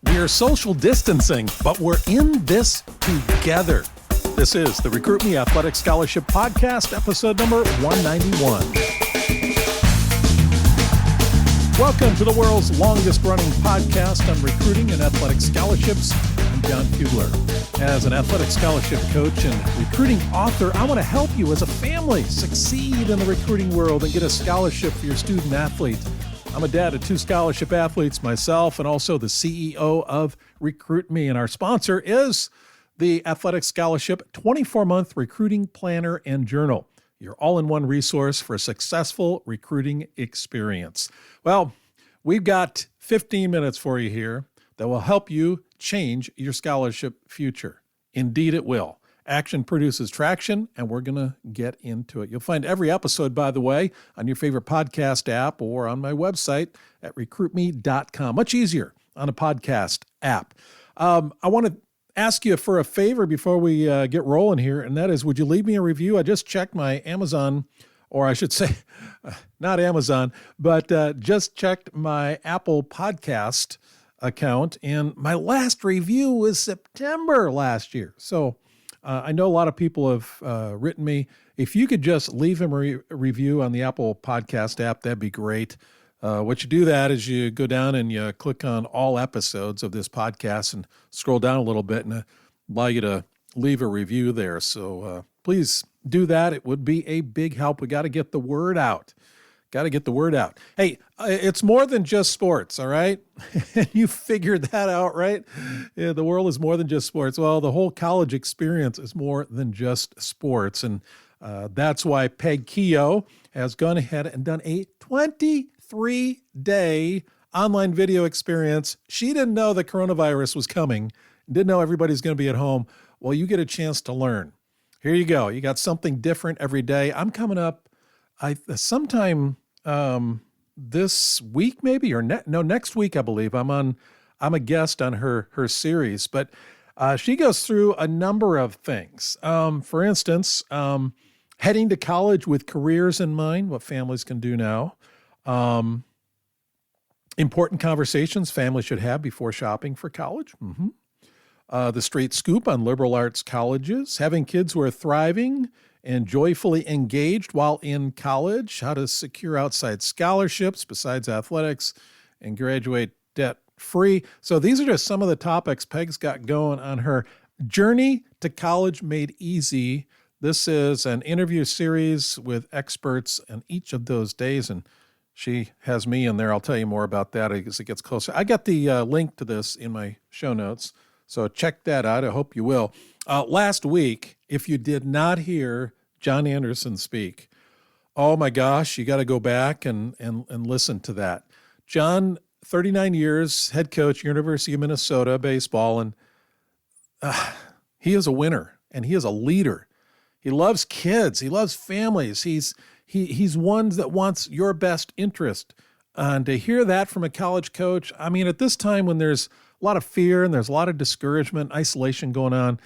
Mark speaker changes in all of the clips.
Speaker 1: We are social distancing, but we're in this together. This is the Recruit Me Athletic Scholarship Podcast, episode number 191. Welcome to the world's longest running podcast on recruiting and athletic scholarships. I'm John Fugler. As an athletic scholarship coach and recruiting author, I want to help you as a family succeed in the recruiting world and get a scholarship for your student athlete. I'm a dad of 2 scholarship athletes myself and also the CEO of Recruit Me. And our sponsor is the Athletic Scholarship 24-month recruiting planner and journal, your all-in-one resource for a successful recruiting experience. Well, we've got 15 minutes for you here that will help you change your scholarship future. Indeed, it will. Action produces traction, and we're going to get into it. You'll find every episode, by the way, on your favorite podcast app or on my website at recruitme.com. Much easier on a podcast app. I want to ask you for a favor before we get rolling here, and that is, would you leave me a review? I just checked my Amazon, or I should say, not Amazon, but just checked my Apple Podcast account, and my last review was September last year. So I know a lot of people have written me. If you could just leave him a review on the Apple Podcast app, that'd be great. What you do that is you go down and you click on all episodes of this podcast and scroll down a little bit and allow you to leave a review there. So please do that. It would be a big help. We got to get the word out. Hey, it's more than just sports, all right? You figured that out, right? Yeah, the world is more than just sports. Well, the whole college experience is more than just sports. And that's why Peg Keogh has gone ahead and done a 23-day online video experience. She didn't know the coronavirus was coming, didn't know everybody's going to be at home. Well, you get a chance to learn. Here you go. You got something different every day. I'm coming up sometime this week maybe, or next week, I believe. I'm a guest on her series, but she goes through a number of things. For instance, heading to college with careers in mind, what families can do now. Important conversations families should have before shopping for college. The straight scoop on liberal arts colleges, having kids who are thriving and joyfully engaged while in college, how to secure outside scholarships besides athletics and graduate debt-free. So these are just some of the topics Peg's got going on her Journey to College Made Easy. This is an interview series with experts on each of those days, and she has me in there. I'll tell you more about that as it gets closer. I got the link to this in my show notes, so check that out. I hope you will. Last week, if you did not hear John Anderson speak, oh my gosh, you got to go back and listen to that. John, 39 years, head coach, University of Minnesota baseball, and he is a winner, and he is a leader. He loves kids. He loves families. He's one that wants your best interest. And to hear that from a college coach, I mean, at this time when there's a lot of fear and there's a lot of discouragement, isolation going on,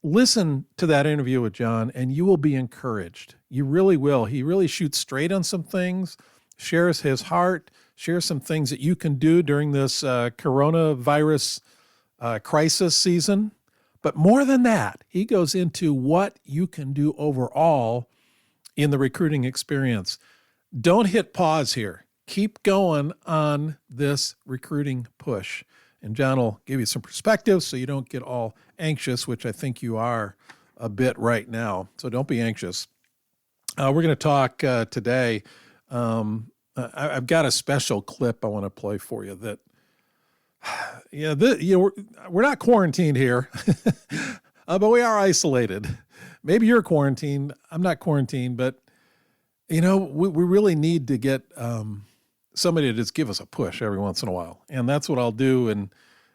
Speaker 1: listen to that interview with John and you will be encouraged. You really will. He really shoots straight on some things, shares his heart, shares some things that you can do during this coronavirus crisis season. But more than that, he goes into what you can do overall in the recruiting experience. Don't hit pause here. Keep going on this recruiting push. And John will give you some perspective so you don't get all anxious, which I think you are a bit right now. So don't be anxious. We're going to talk today. I've got a special clip I want to play for you that, we're not quarantined here, but we are isolated. Maybe you're quarantined. I'm not quarantined, but, we really need to get somebody to just give us a push every once in a while. And that's what I'll do in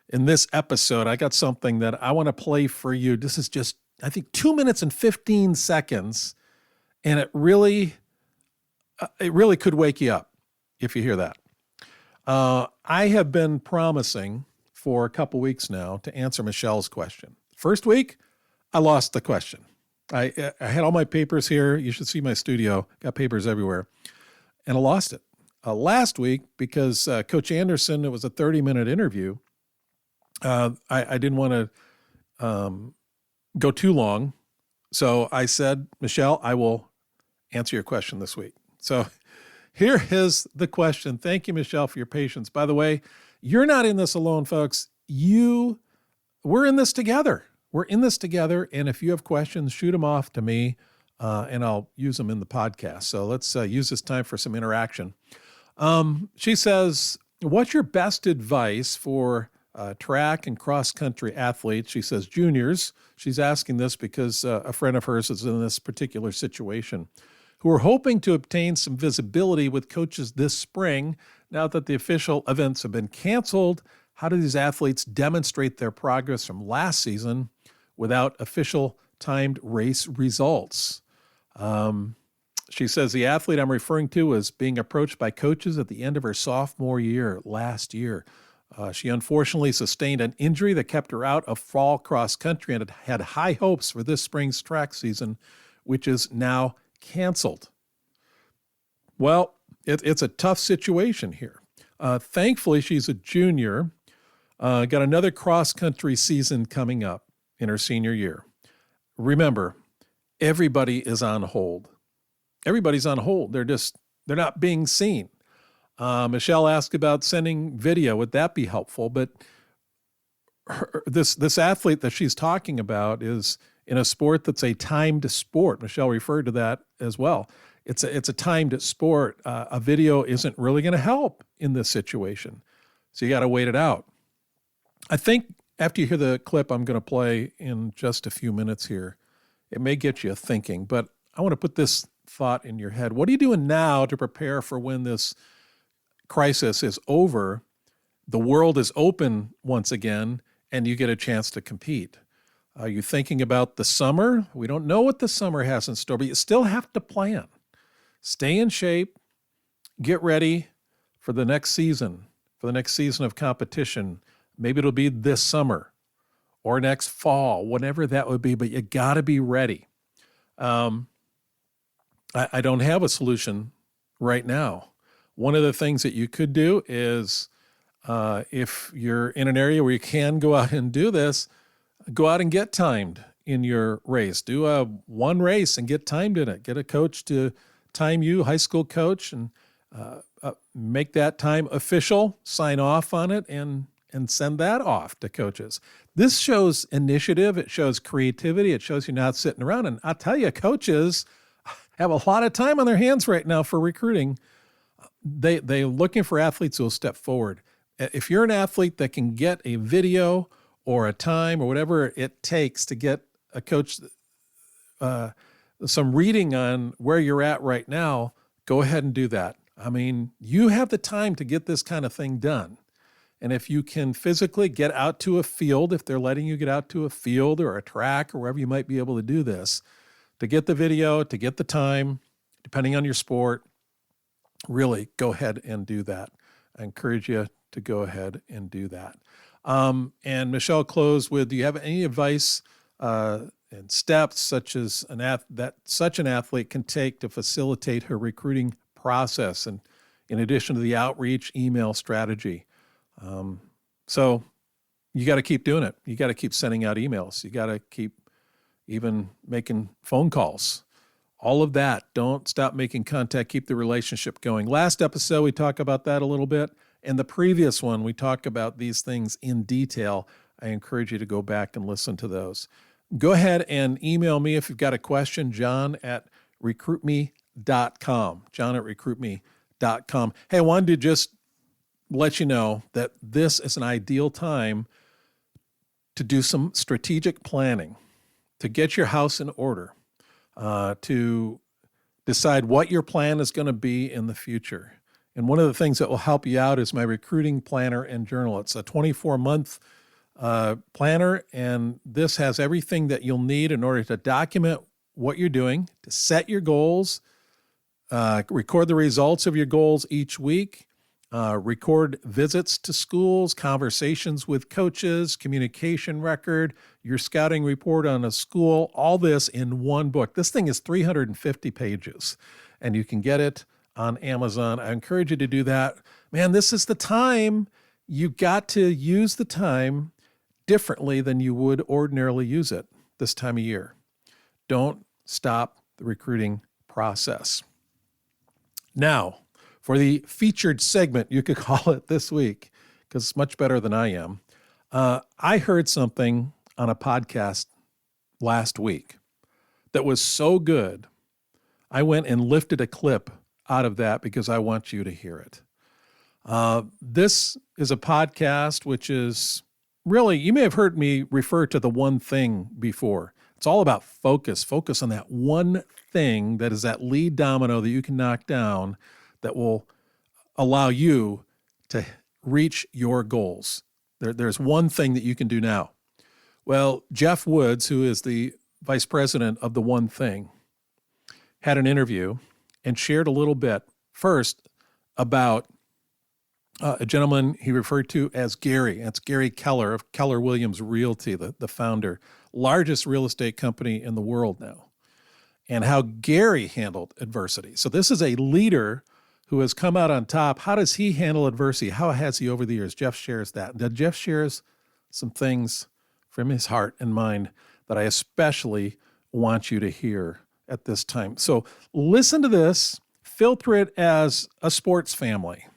Speaker 1: this episode. I got something that I want to play for you. This is just, I think, 2 minutes and 15 seconds. And it really could wake you up if you hear that. I have been promising for a couple weeks now to answer Michelle's question. First week, I lost the question. I had all my papers here. You should see my studio. Got papers everywhere. And I lost it. Last week, because Coach Anderson, it was a 30-minute interview, I didn't want to go too long. So I said, Michelle, I will answer your question this week. So here is the question. Thank you, Michelle, for your patience. By the way, you're not in this alone, folks. We're in this together. We're in this together. And if you have questions, shoot them off to me, and I'll use them in the podcast. So let's use this time for some interaction. She says, what's your best advice for track and cross-country athletes? She says juniors. She's asking this because a friend of hers is in this particular situation, who are hoping to obtain some visibility with coaches this spring. Now that the official events have been canceled, how do these athletes demonstrate their progress from last season without official timed race results? She says the athlete I'm referring to was being approached by coaches at the end of her sophomore year last year. She unfortunately sustained an injury that kept her out of fall cross country and had high hopes for this spring's track season, which is now canceled. Well, it's a tough situation here. Thankfully, she's a junior, got another cross-country season coming up in her senior year. Remember, everybody is on hold. Everybody's on hold. They're not being seen. Michelle asked about sending video. Would that be helpful? But this athlete that she's talking about is in a sport that's a timed sport. Michelle referred to that as well. It's a timed sport. A video isn't really going to help in this situation. So you got to wait it out. I think after you hear the clip I'm going to play in just a few minutes here, it may get you thinking, but I want to put this thought in your head. What are you doing now to prepare for when this crisis is over, the world is open once again, and you get a chance to compete? Are you thinking about the summer? We don't know what the summer has in store, but you still have to plan. Stay in shape, get ready for the next season of competition. Maybe it'll be this summer or next fall, whatever that would be, but you got to be ready. I don't have a solution right now. One of the things that you could do is if you're in an area where you can go out and do this, go out and get timed in your race. Do one race and get timed in it. Get a coach to time you, high school coach, and make that time official, sign off on it, and send that off to coaches. This shows initiative. It shows creativity. It shows you're not sitting around. And I'll tell you, coaches have a lot of time on their hands right now for recruiting. They're looking for athletes who will step forward. If you're an athlete that can get a video or a time or whatever it takes to get a coach some reading on where you're at right now, go ahead and do that. I mean, you have the time to get this kind of thing done. And if you can physically get out to a field, if they're letting you get out to a field or a track or wherever you might be able to do this, to get the video, to get the time, depending on your sport, really go ahead and do that. I encourage you to go ahead and do that. And Michelle closed with, do you have any advice and steps such as such an athlete can take to facilitate her recruiting process, and in addition to the outreach email strategy? So you got to keep doing it. You got to keep sending out emails. You got to keep even making phone calls. All of that. Don't stop making contact. Keep the relationship going. Last episode, we talked about that a little bit. And the previous one, we talk about these things in detail. I encourage you to go back and listen to those. Go ahead and email me if you've got a question, john@recruitme.com, john@recruitme.com. Hey, I wanted to just let you know that this is an ideal time to do some strategic planning, to get your house in order, to decide what your plan is going to be in the future. And one of the things that will help you out is my recruiting planner and journal. It's a 24-month planner, and this has everything that you'll need in order to document what you're doing, to set your goals, record the results of your goals each week, record visits to schools, conversations with coaches, communication record, your scouting report on a school, all this in one book. This thing is 350 pages, and you can get it on Amazon. I encourage you to do that. Man, this is the time. You got to use the time differently than you would ordinarily use it this time of year. Don't stop the recruiting process. Now, for the featured segment, you could call it this week, because it's much better than I am. I heard something on a podcast last week that was so good, I went and lifted a clip out of that because I want you to hear it. This is a podcast which is really, you may have heard me refer to the one thing before. It's all about focus. Focus on that one thing that is that lead domino that you can knock down that will allow you to reach your goals. There's one thing that you can do now. Well, Jeff Woods, who is the vice president of the One Thing, had an interview and shared a little bit first about a gentleman he referred to as Gary. That's Gary Keller of Keller Williams Realty, the founder, largest real estate company in the world now, and how Gary handled adversity. So this is a leader who has come out on top. How does he handle adversity? How has he over the years? Jeff shares that. Now, Jeff shares some things from his heart and mind that I especially want you to hear at this time. So listen to this, filter it as a sports family,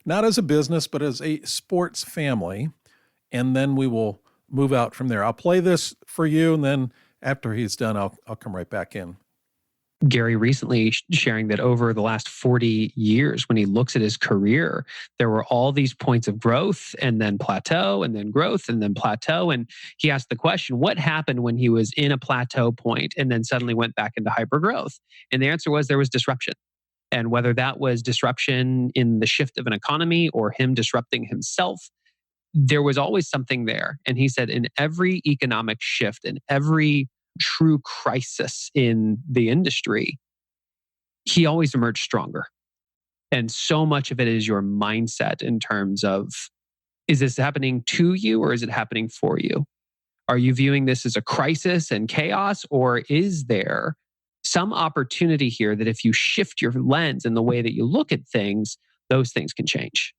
Speaker 1: not as a business, but as a sports family, and then we will move out from there. I'll play this for you, and then after he's done, I'll come right back in.
Speaker 2: Gary recently sharing that over the last 40 years, when he looks at his career, there were all these points of growth and then plateau and then growth and then plateau. And he asked the question, what happened when he was in a plateau point and then suddenly went back into hypergrowth? And the answer was there was disruption. And whether that was disruption in the shift of an economy or him disrupting himself, there was always something there. And he said in every economic shift, in every true crisis in the industry, he always emerged stronger. And so much of it is your mindset in terms of, is this happening to you or is it happening for you? Are you viewing this as a crisis and chaos, or is there some opportunity here that if you shift your lens and the way that you look at things, those things can change?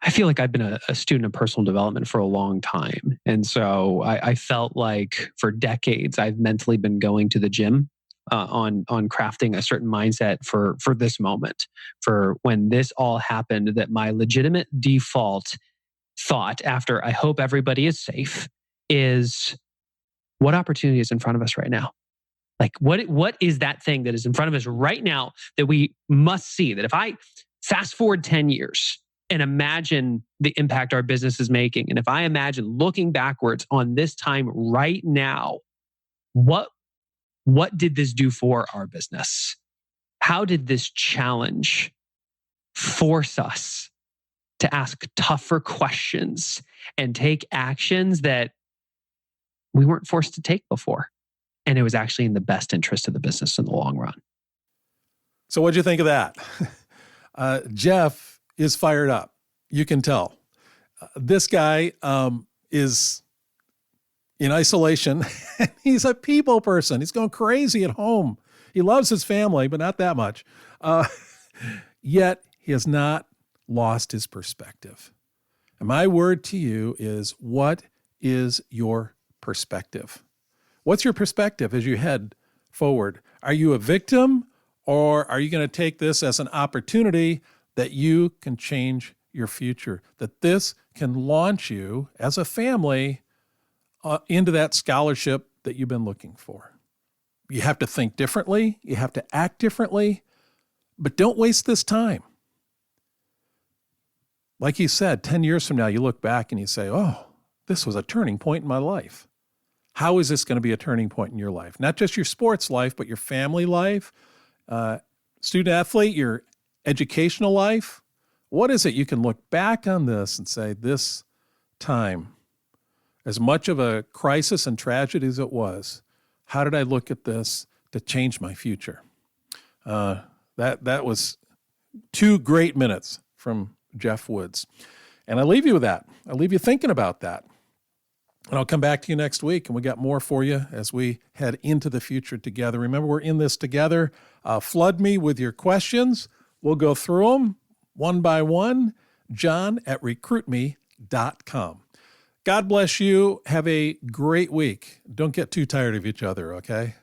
Speaker 2: I feel like I've been a student of personal development for a long time. And so I felt like for decades, I've mentally been going to the gym on crafting a certain mindset for this moment, for when this all happened, that my legitimate default thought after I hope everybody is safe is, what opportunity is in front of us right now? Like what is that thing that is in front of us right now that we must see? That if I fast forward 10 years and imagine the impact our business is making, and if I imagine looking backwards on this time right now, what did this do for our business? How did this challenge force us to ask tougher questions and take actions that we weren't forced to take before? And it was actually in the best interest of the business in the long run.
Speaker 1: So what'd you think of that? Jeff is fired up. You can tell. This guy is in isolation. He's a people person. He's going crazy at home. He loves his family, but not that much. Yet he has not lost his perspective. And my word to you is, what is your perspective? What's your perspective as you head forward? Are you a victim, or are you going to take this as an opportunity that you can change your future, that this can launch you as a family into that scholarship that you've been looking for? You have to think differently. You have to act differently, but don't waste this time. Like he said, 10 years from now, you look back and you say, oh, this was a turning point in my life. How is this going to be a turning point in your life? Not just your sports life, but your family life, student athlete, your educational life. What is it you can look back on this and say, this time, as much of a crisis and tragedy as it was, how did I look at this to change my future? That was 2 great minutes from Jeff Woods. And I leave you with that. I leave you thinking about that. And I'll come back to you next week, and we got more for you as we head into the future together. Remember, we're in this together. Flood me with your questions. We'll go through them one by one. John@recruitme.com. God bless you. Have a great week. Don't get too tired of each other, okay?